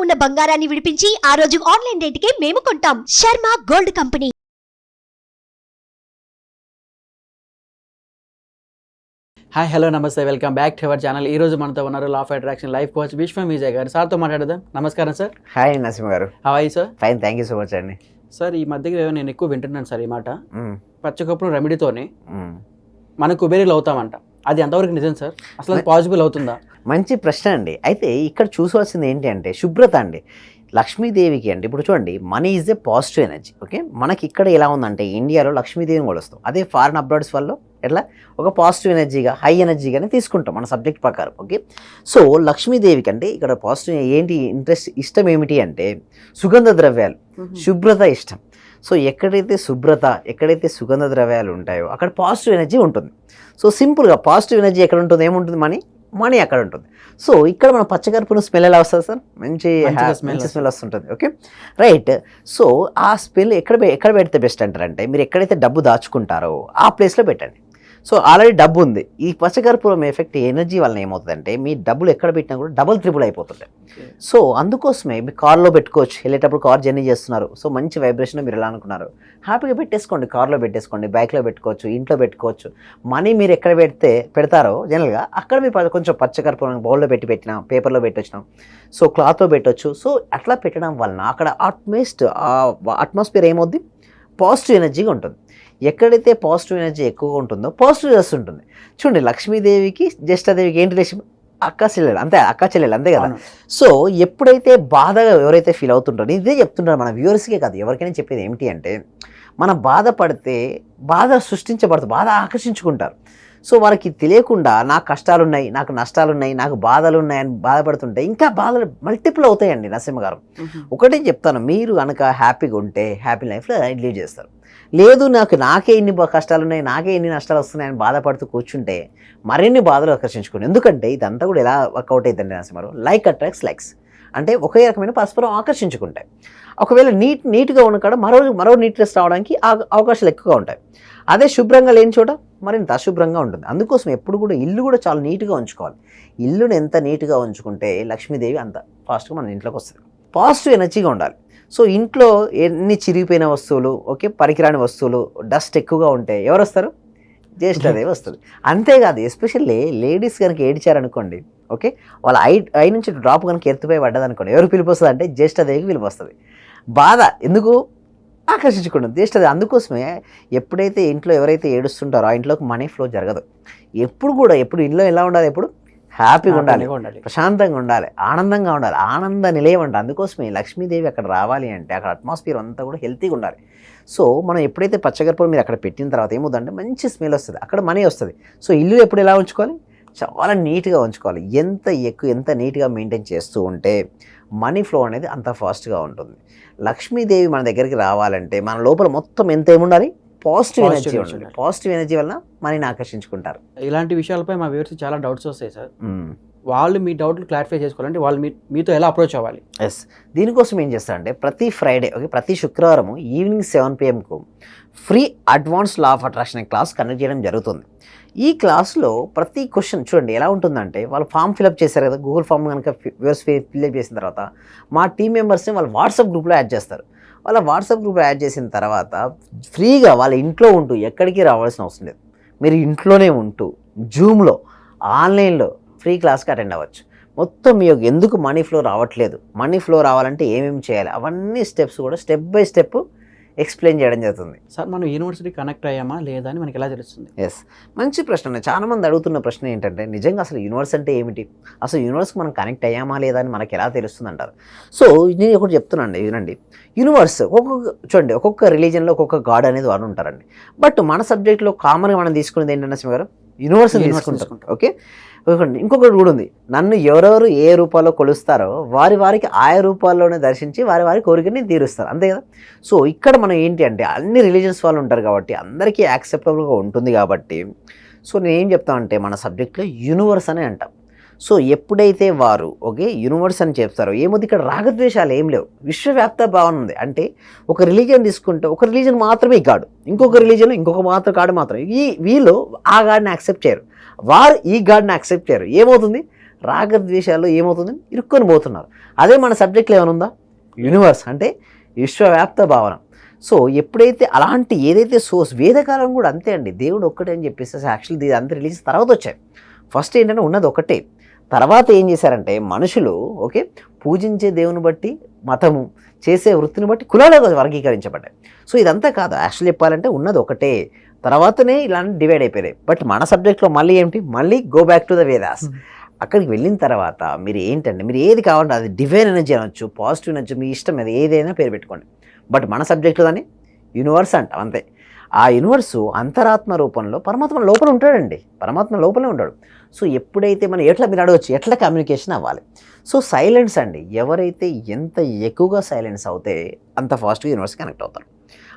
ఉన్న బంగారాన్ని విడిపించి ఆ రోజు ఆన్లైన్ రేటుకే మేము కొంటాం. Sharma gold company. Hi hello namaste, welcome back to our channel. ఈ రోజు మనతో ఉన్నారు law of attraction life coach Vishwam Vijay గారు. సార్తో మాట్లాడదాం. నమస్కారం సార్. హాయ్ నరసింహ గారు. How are you sir? Fine, thank you so much అండి. సార్, ఈ మధ్యలో నేను ఎక్కువ వింటున్నాను సార్ ఈ మాట, పచ్చకప్పుడు రెమెడీతోనే మనం కుబేరీలు అవుతామంట. అది ఎంతవరకు నిజం సార్? అసలు అది పాసిబుల్ అవుతుందా? మంచి ప్రశ్న అండి. అయితే ఇక్కడ చూసుకోవాల్సింది ఏంటి అంటే శుభ్రత అండి. లక్ష్మీదేవికి అంటే ఇప్పుడు చూడండి, money is a positive energy. Okay, మనకి ఇక్కడ ఎలా ఉందంటే ఇండియాలో లక్ష్మీదేవిని కొలుస్తాం, అదే ఫారిన్ అబ్రాడ్స్ వల్ల ఎట్లా ఒక పాజిటివ్ ఎనర్జీగా హై ఎనర్జీగానే తీసుకుంటాం మన సబ్జెక్ట్ ప్రకారం. ఓకే, సో లక్ష్మీదేవికి అంటే ఇక్కడ పాజిటివ్ ఏంటి ఇంట్రెస్ట్, ఇష్టం ఏమిటి అంటే సుగంధ ద్రవ్యాలు, శుభ్రత ఇష్టం. సో ఎక్కడైతే శుభ్రత, ఎక్కడైతే సుగంధ ద్రవ్యాలు ఉంటాయో అక్కడ పాజిటివ్ ఎనర్జీ ఉంటుంది. సో సింపుల్గా పాజిటివ్ ఎనర్జీ ఎక్కడ ఉంటుంది, ఏముంటుంది, మనీ అక్కడ ఉంటుంది. సో ఇక్కడ మన పచ్చకర్పూరం స్మెల్ ఎలా వస్తుంది సార్? మంచి స్మెల్ వస్తుంటుంది. Okay right. సో ఆ స్మెల్ ఎక్కడ పెడితే బెస్ట్ అంటారంటే, మీరు ఎక్కడైతే డబ్బు దాచుకుంటారో ఆ ప్లేస్లో పెట్టండి. సో ఆల్రెడీ డబ్బు ఉంది. ఈ పచ్చకర్పూరం ఎఫెక్ట్ ఎనర్జీ వలన ఏమవుతుందంటే మీ డబ్బులు ఎక్కడ పెట్టినా కూడా డబుల్ త్రిబుల్ అయిపోతుంటాయి. సో అందుకోసమే మీ కార్లో పెట్టుకోవచ్చు. వెళ్ళేటప్పుడు కార్ జర్నీ చేస్తున్నారు, సో మంచి వైబ్రేషన్ మీరు ఎలా అనుకున్నారు హ్యాపీగా పెట్టేసుకోండి. కార్లో పెట్టేసుకోండి, బైక్లో పెట్టుకోవచ్చు, ఇంట్లో పెట్టుకోవచ్చు. మనీ మీరు ఎక్కడ పెడతారో జనరల్గా అక్కడ మీరు కొంచెం పచ్చకర్పూరం బౌల్లో పెట్టినా, పేపర్లో పెట్టొచ్చినాం, సో క్లాత్లో పెట్టవచ్చు. సో అట్లా పెట్టడం వలన అక్కడ అట్మాస్ఫియర్ ఏమవుద్ది, పాజిటివ్ ఎనర్జీగా ఉంటుంది. ఎక్కడైతే పాజిటివ్ ఎనర్జీ ఎక్కువగా ఉంటుందో పాజిటివ్ వస్తుంటుంది. చూడండి, లక్ష్మీదేవికి జ్యేష్ఠాదేవికి ఏంటి రిలేషన్? అక్క చెల్లెలు అంతే కదా. సో ఎప్పుడైతే బాధగా ఎవరైతే ఫీల్ అవుతుంటారో, ఇదే చెప్తుంటారు మన వ్యూవర్స్కే కాదు ఎవరికైనా చెప్పేది ఏమిటి అంటే, మనం బాధపడితే బాధ సృష్టించబడుతుంది, బాధ ఆకర్షించుకుంటారు. సో వాళ్ళకి తెలియకుండా నాకు కష్టాలున్నాయి, నాకు నష్టాలున్నాయి, నాకు బాధలు ఉన్నాయని బాధపడుతుంటే ఇంకా బాధలు మల్టిపుల్ అవుతాయండి. నరసింహ గారు ఒకటే చెప్తాను, మీరు కనుక హ్యాపీగా ఉంటే హ్యాపీ లైఫ్లో లీడ్ చేస్తారు. లేదు నాకే ఇన్ని కష్టాలు ఉన్నాయి, నాకే ఇన్ని నష్టాలు వస్తున్నాయని బాధపడుతూ కూర్చుంటే మరిన్ని బాధలు ఆకర్షించుకోండి. ఎందుకంటే ఇదంతా కూడా ఎలా వర్కౌట్ అవుతుందండి నరసింహారావు, లైక్ అట్రాక్ట్స్ లైక్స్. అంటే ఒకే రకమైన పరస్పరం ఆకర్షించుకుంటాయి. ఒకవేళ నీట్గా ఉన్న కాడ మరో నీట్నెస్ రావడానికి అవకాశాలు ఎక్కువగా ఉంటాయి. అదే శుభ్రంగా లేని చోట మరింత అశుభ్రంగా ఉంటుంది. అందుకోసం ఎప్పుడు కూడా ఇల్లు కూడా చాలా నీట్గా ఉంచుకోవాలి. ఇల్లును ఎంత నీట్గా ఉంచుకుంటే లక్ష్మీదేవి అంత ఫాస్ట్గా మన ఇంట్లోకి వస్తుంది. పాజిటివ్ ఎనర్జీగా ఉండాలి. సో ఇంట్లో ఎన్ని చిరిగిపోయిన వస్తువులు, ఓకే పనికిరాని వస్తువులు, డస్ట్ ఎక్కువగా ఉంటే ఎవరు వస్తారు? జ్యేష్ఠాదేవి వస్తుంది. అంతేకాదు ఎస్పెషల్లీ లేడీస్ కనుక ఏడిచారనుకోండి, ఓకే వాళ్ళ ఐ నుంచి డ్రాప్ కనుక ఎత్తుపోయి పడ్డదనుకోండి, ఎవరు పిలుపు వస్తుంది అంటే జ్యేష్ఠాదేవికి పిలుపు వస్తుంది. బాధ ఎందుకు ఆకర్షించుకుంటుంది జ్యేష్ఠాదేవి. అందుకోసమే ఎప్పుడైతే ఇంట్లో ఎవరైతే ఏడుస్తుంటారో ఆ ఇంట్లోకి మనీ ఫ్లో జరగదు. ఎప్పుడు ఇంట్లో ఎలా ఉండాలి, ఎప్పుడు హ్యాపీగా ఉండాలి, ప్రశాంతంగా ఉండాలి, ఆనందంగా ఉండాలి, ఆనంద నిలయం అంట. అందుకోసమే లక్ష్మీదేవి అక్కడ రావాలి అంటే అక్కడ అట్మాస్ఫియర్ అంతా కూడా హెల్తీగా ఉండాలి. సో మనం ఎప్పుడైతే పచ్చకర్పూరం మీరు అక్కడ పెట్టిన తర్వాత ఏమవుతుందంటే మంచి స్మెల్ వస్తుంది, అక్కడ మనీ వస్తుంది. సో ఇల్లు ఎప్పుడు ఎలా ఉంచుకోవాలి, చాలా నీట్గా ఉంచుకోవాలి. ఎంత నీట్గా మెయింటైన్ చేస్తూ ఉంటే మనీ ఫ్లో అనేది అంత ఫాస్ట్గా ఉంటుంది. లక్ష్మీదేవి మన దగ్గరికి రావాలంటే మన లోపల మొత్తం ఎంత ఏముండాలి, పాజిటివ్ ఎనర్జీ ఉండాలి. పాజిటివ్ ఎనర్జీ వలన మనీని ఆకర్షించుకుంటారు. ఇలాంటి విషయాలపై మా వ్యూవర్స్ చాలా డౌట్స్ వస్తాయి సార్. వాళ్ళు మీ డౌట్లు క్లారిఫై చేసుకోవాలంటే వాళ్ళు మీతో ఎలా అప్రోచ్ అవ్వాలి? ఎస్, దీనికోసం ఏం చేస్తారంటే ప్రతి ఫ్రైడే, ఓకే ప్రతి శుక్రవారం evening 7 PM free advance law of attraction class conduct చేయడం జరుగుతుంది. ఈ క్లాస్లో ప్రతి క్వశ్చన్ చూడండి ఎలా ఉంటుందంటే, వాళ్ళు ఫామ్ ఫిల్అప్ చేశారు కదా, గూగుల్ ఫామ్ కనుక వ్యూవర్స్ ఫిల్అప్ చేసిన తర్వాత మా టీం మెంబర్స్ని వాళ్ళు వాట్సాప్ గ్రూప్లో యాడ్ చేస్తారు. వాళ్ళ వాట్సాప్ గ్రూప్లో యాడ్ చేసిన తర్వాత ఫ్రీగా వాళ్ళ ఇంట్లో ఉంటూ ఎక్కడికి రావాల్సిన అవసరం లేదు, మీరు ఇంట్లోనే ఉంటూ జూమ్లో ఆన్లైన్లో ఫ్రీ క్లాస్కి అటెండ్ అవ్వచ్చు. మొత్తం మీ ఎందుకు మనీ ఫ్లో రావట్లేదు, మనీ ఫ్లో రావాలంటే ఏమేమి చేయాలి, అవన్నీ స్టెప్స్ కూడా స్టెప్ బై స్టెప్ ఎక్స్ప్లెయిన్ చేయడం జరుగుతుంది. సార్, మనం యూనివర్సిటీ కనెక్ట్ అయ్యామా లేదా అని మనకి ఎలా తెలుస్తుంది? ఎస్, మంచి ప్రశ్న. చాలా మంది అడుగుతున్న ప్రశ్న ఏంటంటే, నిజంగా అసలు యూనివర్స్ అంటే ఏమిటి, అసలు యూనివర్స్కి మనం కనెక్ట్ అయ్యామా లేదా అని మనకి ఎలా తెలుస్తుంది అంటారు. సో నేను ఒకటి చెప్తున్నానండి, వినండి. యూనివర్స్ ఒక్కొక్క రిలీజన్లో ఒక్కొక్క గాడ్ అనేది వాడు ఉంటారండి. బట్ మన సబ్జెక్ట్లో కామన్గా మనం తీసుకునేది ఏంటంటే సింహ గారు, యూనివర్స్ తీసుకుంటాం. ఓకే, ఇంకొకటి కూడా ఉంది, నన్ను ఎవరెవరు ఏ రూపాల్లో కొలుస్తారో వారికి ఆయా రూపాల్లోనే దర్శించి వారి కోరికని తీరుస్తారు, అంతే కదా. సో ఇక్కడ మనం ఏంటి అంటే అన్ని రిలీజియన్స్ వాళ్ళు ఉంటారు కాబట్టి అందరికీ యాక్సెప్టబుల్గా ఉంటుంది కాబట్టి, సో నేను ఏం చెప్తానంటే మన సబ్జెక్ట్లో యూనివర్స్ అనే అంటాం. సో ఎప్పుడైతే వారు ఓకే యూనివర్స్ అని చెప్తారో ఏముంది, ఇక్కడ రాగద్వేషాలు ఏం లేవు, విశ్వవ్యాప్త భావన ఉంది. అంటే ఒక రిలీజియన్ తీసుకుంటే ఒక రిలీజియన్ మాత్రమే గాడు, ఇంకొక రిలీజియన్ ఇంకొక గాడు మాత్రం, వీళ్ళు ఆ గాడిని యాక్సెప్ట్ చేయరు, వారు ఈ గాడ్ని యాక్సెప్ట్ చేయరు. ఏమవుతుంది, రాగద్వేషాల్లో ఏమవుతుంది, ఇరుక్కొని పోతున్నారు. అదే మన సబ్జెక్ట్లో ఏమైనా ఉందా, యూనివర్స్ అంటే విశ్వవ్యాప్త భావన. సో ఎప్పుడైతే అలాంటి ఏదైతే సోర్స్, వేదకాలం కూడా అంతే అండి, దేవుడు ఒక్కటే అని చెప్పేసి యాక్చువల్లీ ఇది అంతా రిలీజ్ తర్వాత వచ్చాయి. ఫస్ట్ ఏంటంటే ఉన్నది ఒకటే, తర్వాత ఏం చేశారంటే మనుషులు ఓకే పూజించే దేవుని బట్టి మతము, చేసే వృత్తిని బట్టి కులాలుగా వర్గీకరించబడ్డాయి. సో ఇదంతా కాదు, యాక్చువల్లీ చెప్పాలంటే ఉన్నది ఒకటే, తర్వాతనే ఇలాంటి డివైడ్ అయిపోయాయి. బట్ మన సబ్జెక్ట్లో మళ్ళీ ఏంటి, మళ్ళీ go back to the Vedas. అక్కడికి వెళ్ళిన తర్వాత మీరు ఏంటంటే మీరు ఏది కావాలంటే అది డివైన్ ఎనర్జీ అనొచ్చు, పాజిటివ్ అనొచ్చు, మీ ఇష్టం అది ఏదైనా పేరు పెట్టుకోండి. బట్ మన సబ్జెక్ట్లో దాన్ని యూనివర్స్ అంటాం అంతే. ఆ యూనివర్సు అంతరాత్మ రూపంలో పరమాత్మ లోపల ఉంటాడండి, పరమాత్మ లోపలే ఉంటాడు. సో ఎప్పుడైతే మనం ఎట్లా మీరు అడగచ్చు ఎట్లా కమ్యూనికేషన్ అవ్వాలి. సో సైలెన్స్ అండి, ఎవరైతే ఎంత ఎక్కువగా సైలెన్స్ అవుతే అంత ఫాస్ట్గా యూనివర్స్ కనెక్ట్ అవుతారు.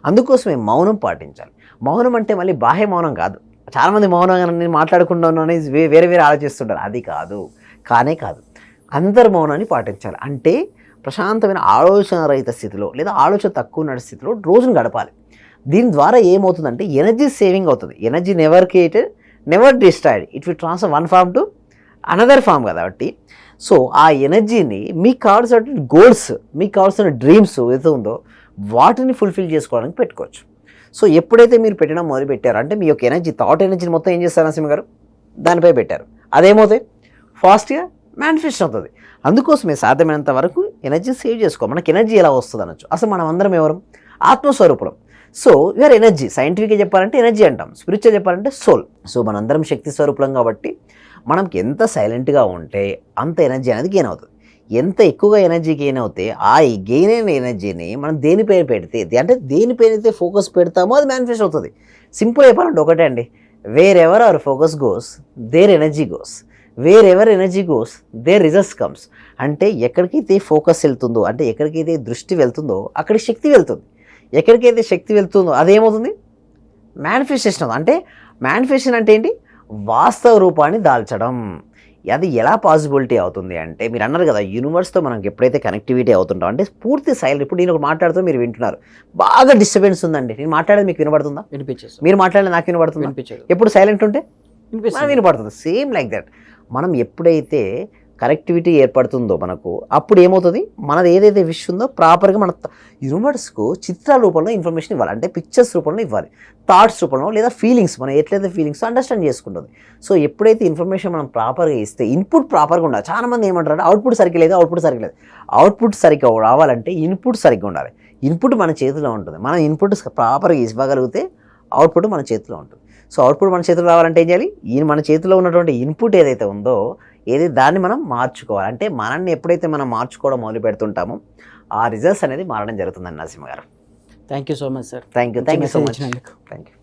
అందుకోసమే మౌనం పాటించాలి. మౌనం అంటే మళ్ళీ బాహ్య మౌనం కాదు. చాలామంది మౌనంగా నేను మాట్లాడకుండా ఉన్నాను వేరే వేరే ఆలోచిస్తుంటారు, అది కాదు, కానే కాదు. అంతర్మౌనాన్ని పాటించాలి. అంటే ప్రశాంతమైన ఆలోచన రహిత స్థితిలో లేదా ఆలోచన తక్కువ ఉన్న స్థితిలో రోజును గడపాలి. దీని ద్వారా ఏమవుతుందంటే ఎనర్జీ సేవింగ్ అవుతుంది. Energy never created, never destroyed, it will transfer one form to another form కాబట్టి. సో ఆ ఎనర్జీని మీకు కావాల్సిన గోల్స్, మీకు కావాల్సిన డ్రీమ్స్ ఏదో ఉందో వాటిని ఫుల్ఫిల్ చేసుకోవడానికి పెట్టుకోవచ్చు. సో ఎప్పుడైతే మీరు పెట్టడం మొదలు పెట్టారో అంటే మీ యొక్క ఎనర్జీ, థాట్ ఎనర్జీని మొత్తం ఏం చేస్తారు నరసింహ గారు, దానిపై పెట్టారు. అదేమవుతాయి ఫాస్ట్గా మేనిఫెస్ట్ అవుతుంది. అందుకోసమే సాధ్యమైనంత వరకు ఎనర్జీ సేవ్ చేసుకో. మనకి ఎనర్జీ ఎలా వస్తుంది అనొచ్చు. అసలు మనం అందరం ఎవరు, ఆత్మస్వరూపులం. So you're energy. సైంటిఫిక్గా చెప్పాలంటే ఎనర్జీ అంటాం, స్పిరిచువల్ చెప్పాలంటే సోల్. సో మనందరం శక్తి స్వరూపులం కాబట్టి మనకి ఎంత సైలెంట్గా ఉంటే అంత ఎనర్జీ అనేది గెయిన్ అవుతుంది. ఎంత ఎక్కువగా ఎనర్జీ గెయిన్ అవుతే ఆ గెయిన్ అయిన ఎనర్జీని మనం దేనిపైన పెడితే అంటే దేనిపైన అయితే ఫోకస్ పెడతామో అది మేనిఫెస్ట్ అవుతుంది. సింపుల్ చెప్పాలంటే ఒకటే అండి, wherever our focus goes there energy goes, wherever energy goes there results comes. అంటే ఎక్కడికైతే ఫోకస్ వెళ్తుందో అంటే ఎక్కడికైతే దృష్టి వెళ్తుందో అక్కడికి శక్తి వెళ్తుంది. ఎక్కడికైతే శక్తి వెళ్తుందో అదేమవుతుంది, మేనిఫెస్టేషన్ అవుతుంది. అంటే మేనిఫెస్టేషన్ అంటే ఏంటి, వాస్తవ రూపాన్ని దాల్చడం. అది ఎలా పాసిబిలిటీ అవుతుంది అంటే మీరు అన్నారు కదా యూనివర్స్తో మనకి ఎప్పుడైతే కనెక్టివిటీ అవుతుంటాం అంటే పూర్తి సైలెంట్. ఇప్పుడు నేను మాట్లాడుతూ మీరు వింటున్నారు, బాగా డిస్టర్బెన్స్ ఉందండి, నేను మాట్లాడేది మీకు వినబడుతుందా, వినిపించేది, మీరు మాట్లాడేది నాకు వినబడుతుందా, వినిపించదు. ఎప్పుడు సైలెంట్ ఉంటే వినిపిస్తుంది, వినపడుతుంది. సేమ్ లైక్ దట్ మనం ఎప్పుడైతే కనెక్టివిటీ ఏర్పడుతుందో మనకు అప్పుడు ఏమవుతుంది, మనది ఏదైతే విష్ ఉందో ప్రాపర్గా మన యూనివర్స్కు చిత్రాల రూపంలో ఇన్ఫర్మేషన్ ఇవ్వాలి. అంటే పిక్చర్స్ రూపంలో ఇవ్వాలి, థాట్స్ రూపంలో లేదా ఫీలింగ్స్, మనం ఎట్లయితే ఫీలింగ్స్ అండర్స్టాండ్ చేసుకుంటుంది. సో ఎప్పుడైతే ఇన్ఫర్మేషన్ మనం ప్రాపర్గా ఇస్తే ఇన్పుట్ ప్రాపర్గా ఉండాలి. చాలామంది ఏమంటారు అవుట్పుట్ సరిగ్గా లేదు, అవుట్పుట్ సరిగ్గా లేదు. అవుట్పుట్ సరిగ్గా రావాలంటే ఇన్పుట్ సరిగ్గా ఉండాలి. ఇన్పుట్ మన చేతిలో ఉంటుంది. మనం ఇన్పుట్ ప్రాపర్గా ఇవ్వగలిగితే అవుట్పుట్ మన చేతిలో ఉంటుంది. సో అవుట్పుట్ మన చేతిలో రావాలంటే ఏం చేయాలి, మన చేతిలో ఉన్నటువంటి ఇన్పుట్ ఏదైతే ఉందో దాన్ని మనం మార్చుకోవాలి. అంటే మనల్ని ఎప్పుడైతే మనం మార్చుకోవడం మొదలు పెడుతుంటామో ఆ రిజల్ట్స్ అనేది మారడం జరుగుతుందండి నరసింహ గారు. Thank you so much sir. Thank you so much. Thank you.